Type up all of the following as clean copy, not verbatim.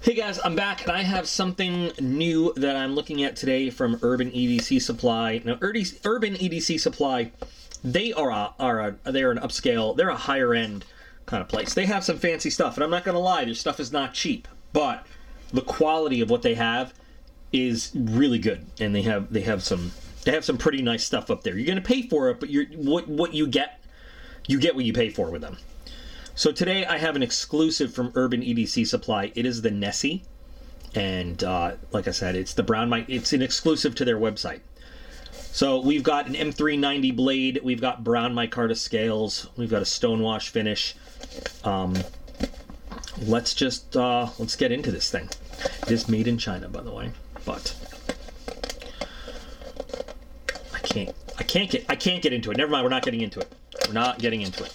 Hey guys, I'm back and I have something new that I'm looking at today from Urban EDC Supply. Now, Urban EDC Supply, they're an upscale, they're a higher end kind of place. They have some fancy stuff, and I'm not gonna lie, their stuff is not cheap, but the quality of what they have is really good, and they have some pretty nice stuff up there. You're gonna pay for it, but what you get what you pay for with them. So today I have an exclusive from Urban EDC Supply. It is the Nessie, and like I said, it's the brown mic. It's an exclusive to their website. So we've got an M390 blade. We've got brown micarta scales. We've got a stonewash finish. Let's get into this thing. It is made in China, by the way, but I can't get into it. Never mind. We're not getting into it. We're not getting into it.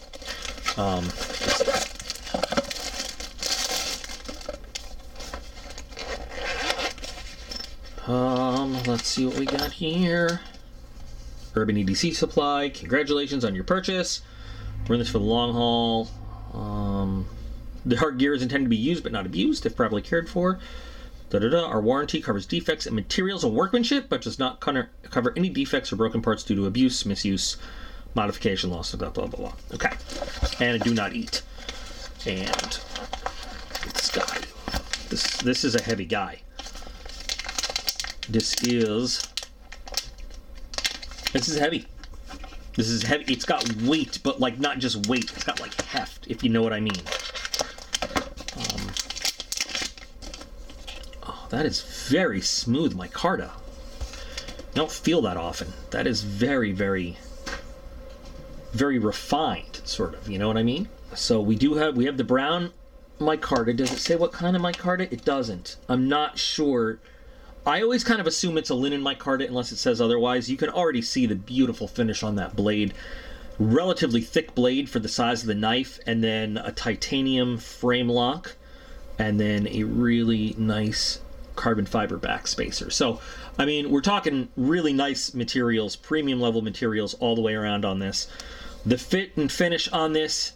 Let's see what we got here. Urban EDC Supply, congratulations on your purchase. We're in this for the long haul. The hard gear is intended to be used but not abused if properly cared for. Our warranty covers defects in materials and workmanship, but does not cover any defects or broken parts due to abuse, misuse, modification, loss, blah, blah, blah, blah. Okay. And I do not eat. And this guy. This is a heavy guy. This is heavy. This is heavy. It's got weight, but like not just weight. It's got like heft, if you know what I mean. Oh, that is very smooth micarta. You don't feel that often. That is very, very, very refined, sort of. You know what I mean? So we have the brown micarta. Does it say what kind of micarta? It doesn't. I'm not sure. I always kind of assume it's a linen micarta unless it says otherwise. You can already see the beautiful finish on that blade. Relatively thick blade for the size of the knife, and then a titanium frame lock, and then a really nice carbon fiber back spacer. So, I mean, we're talking really nice materials, premium level materials all the way around on this. The fit and finish on this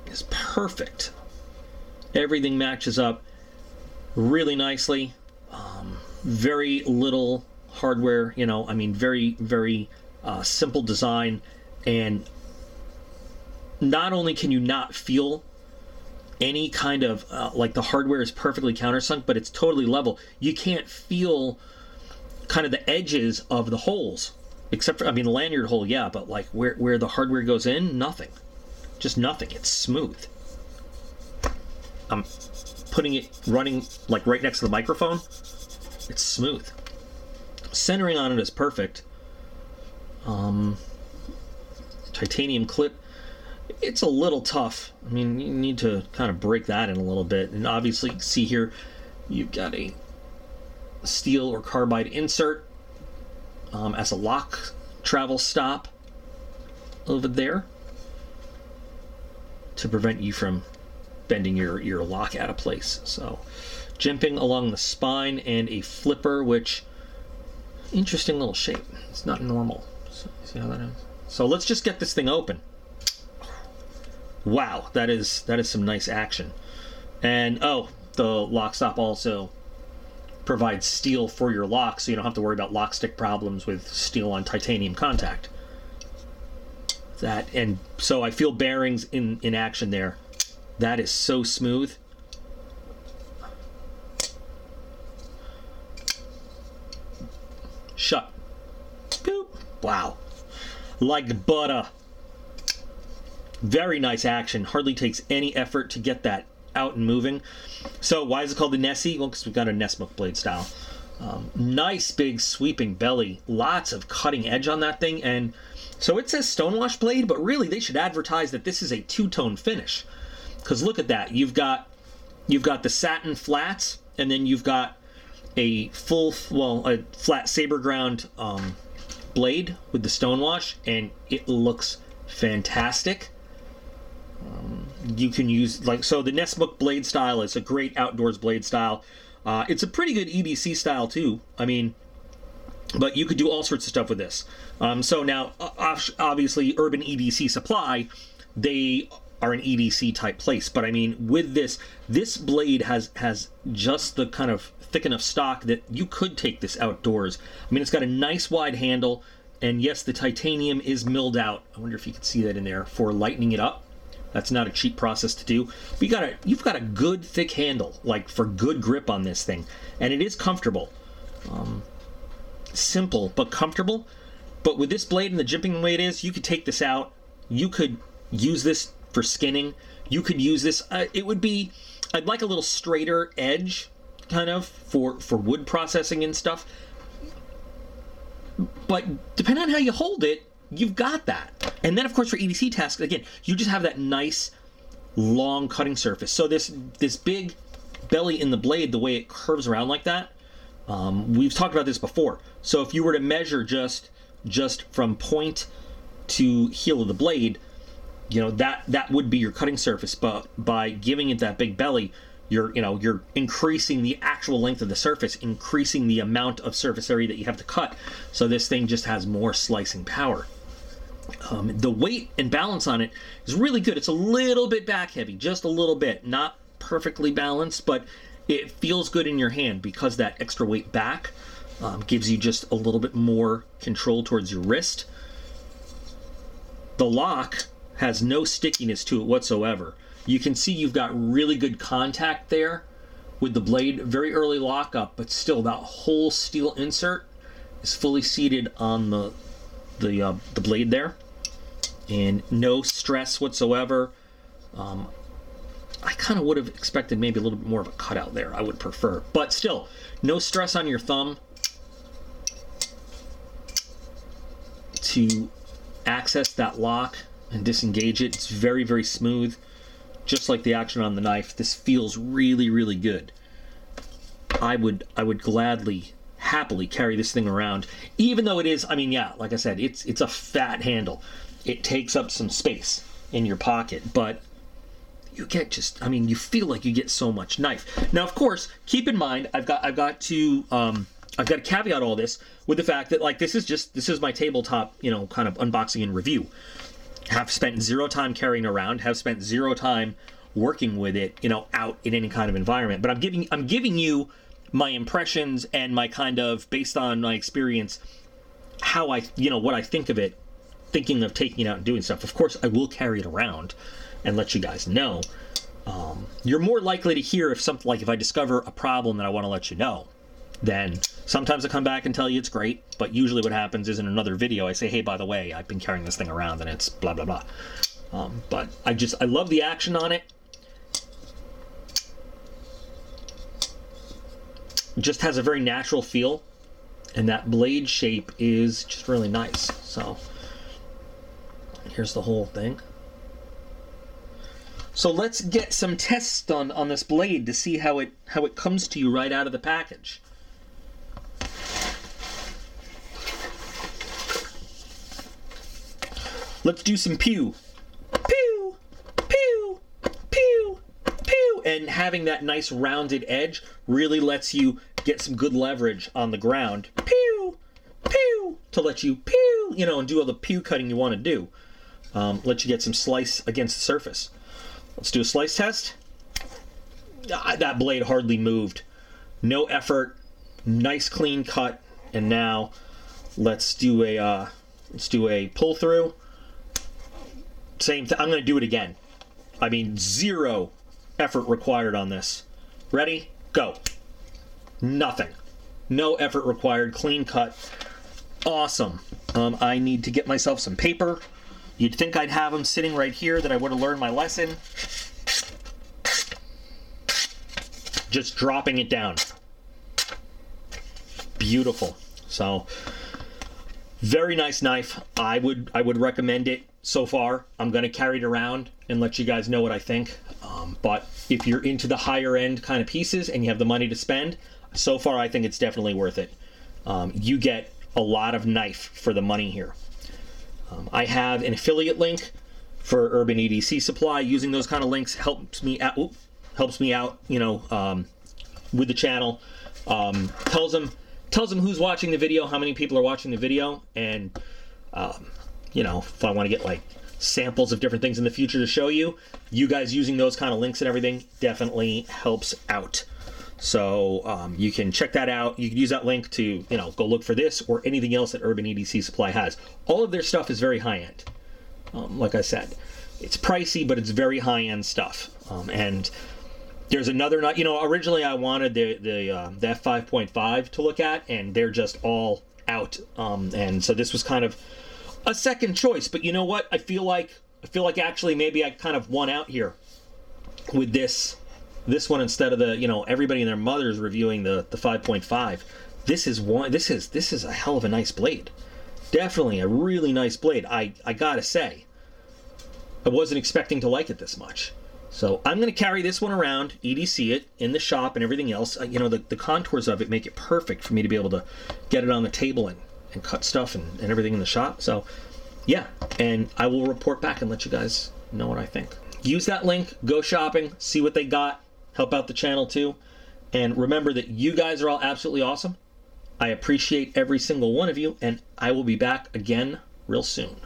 is perfect. Everything matches up really nicely. Very little hardware, you know, I mean, very, very simple design, and not only can you not feel any kind of, like the hardware is perfectly countersunk, but it's totally level. You can't feel kind of the edges of the holes, except for, I mean, the lanyard hole, yeah, but like where the hardware goes in, nothing. Just nothing. It's smooth. I'm putting it running like right next to the microphone. It's smooth. Centering on it is perfect. Titanium clip. It's a little tough. I mean, you need to kind of break that in a little bit. And obviously, see here, you've got a steel or carbide insert as a lock travel stop over there to prevent you from bending your lock out of place. So, jimping along the spine, and a flipper, which, interesting little shape. It's not normal. So, see how that is? So let's just get this thing open. Wow, that is some nice action. And oh, the lock stop also provides steel for your lock, so you don't have to worry about lock stick problems with steel on titanium contact. And so I feel bearings in action there. That is so smooth. Shut. Boop. Wow. Like butter. Very nice action. Hardly takes any effort to get that out and moving. So why is it called the Nessie? Well, because we've got a Nesbook blade style. Nice big sweeping belly. Lots of cutting edge on that thing. And so it says stonewash blade, but really they should advertise that this is a two-tone finish. Because look at that. You've got the satin flats, and then you've got a flat saber ground blade with the stonewash, and it looks fantastic. You can use, like, so the Nesbook blade style is a great outdoors blade style. It's a pretty good EDC style too. I mean, but you could do all sorts of stuff with this. So now, obviously, Urban EDC Supply, they are an EDC type place. But I mean, with this blade has just the kind of thick enough stock that you could take this outdoors. I mean, it's got a nice wide handle, and yes, the titanium is milled out. I wonder if you can see that in there for lightening it up. That's not a cheap process to do. But you've got a good thick handle, like for good grip on this thing, and it is comfortable. Simple but comfortable. But with this blade and the jimping the way it is, you could take this out. You could use this for skinning. You could use this. It would be. I'd like a little straighter edge, kind of for wood processing and stuff. But depending on how you hold it, you've got that. And then, of course, for EDC tasks, again, you just have that nice, long cutting surface. So this big belly in the blade, the way it curves around like that, we've talked about this before. So if you were to measure just from point to heel of the blade, you know, that would be your cutting surface. But by giving it that big belly, you're increasing the actual length of the surface, increasing the amount of surface area that you have to cut. So this thing just has more slicing power. The weight and balance on it is really good. It's a little bit back heavy, just a little bit, not perfectly balanced, but it feels good in your hand because that extra weight back gives you just a little bit more control towards your wrist. The lock has no stickiness to it whatsoever. You can see you've got really good contact there with the blade. Very early lockup, but still that whole steel insert is fully seated on the blade there, and no stress whatsoever. I kind of would have expected maybe a little bit more of a cutout there. I would prefer, but still, no stress on your thumb to access that lock and disengage it. It's very, very smooth, just like the action on the knife. This feels really, really good. I would gladly, happily carry this thing around, even though it is, I mean, yeah, like I said, it's a fat handle. It takes up some space in your pocket, but you get just, I mean, you feel like you get so much knife. Now, of course, keep in mind, I've got to caveat all this with the fact that, like, this is my tabletop, you know, kind of unboxing and review. Have spent zero time carrying around, have spent zero time working with it, you know, out in any kind of environment. But I'm giving you my impressions and my kind of, based on my experience, how I, you know, what I think of it, thinking of taking it out and doing stuff. Of course, I will carry it around and let you guys know. You're more likely to hear if something, like if I discover a problem that I want to let you know. Then sometimes I come back and tell you it's great, but usually what happens is in another video I say, hey, by the way, I've been carrying this thing around and it's blah, blah, blah. But I love the action on it. It just has a very natural feel, and that blade shape is just really nice. So here's the whole thing. So let's get some tests done on this blade to see how it comes to you right out of the package. Let's do some pew. Pew, pew, pew, pew. And having that nice rounded edge really lets you get some good leverage on the ground. Pew, pew, to let you pew, you know, and do all the pew cutting you want to do. Let you get some slice against the surface. Let's do a slice test. That blade hardly moved. No effort. Nice clean cut. And now let's do a pull through. Same thing. I'm going to do it again. I mean, zero effort required on this. Ready? Go. Nothing. No effort required. Clean cut. Awesome. I need to get myself some paper. You'd think I'd have them sitting right here, that I would have learned my lesson. Just dropping it down. Beautiful. So, very nice knife. I would recommend it so far. I'm going to carry it around and let you guys know what I think. But if you're into the higher end kind of pieces and you have the money to spend, so far I think it's definitely worth it. You get a lot of knife for the money here. I have an affiliate link for Urban EDC Supply. Using those kind of links helps me out, you know, with the channel. Tells them who's watching the video, how many people are watching the video, and you know, if I want to get like samples of different things in the future to show you. You guys using those kind of links and everything definitely helps out. So you can check that out. You can use that link to, you know, go look for this or anything else that Urban EDC Supply has. All of their stuff is very high-end. Like I said, it's pricey, but it's very high-end stuff. And there's another, you know, originally I wanted the F5.5 to look at, and they're just all out. And so this was kind of a second choice. But you know what? I feel like actually maybe I kind of won out here with this one instead of the, you know, everybody and their mothers reviewing the 5.5. This is a hell of a nice blade. Definitely a really nice blade. I gotta say, I wasn't expecting to like it this much. So I'm going to carry this one around, EDC it in the shop and everything else. You know, the contours of it make it perfect for me to be able to get it on the table and cut stuff and everything in the shop. So yeah, and I will report back and let you guys know what I think. Use that link, go shopping, see what they got, help out the channel too. And remember that you guys are all absolutely awesome. I appreciate every single one of you, and I will be back again real soon.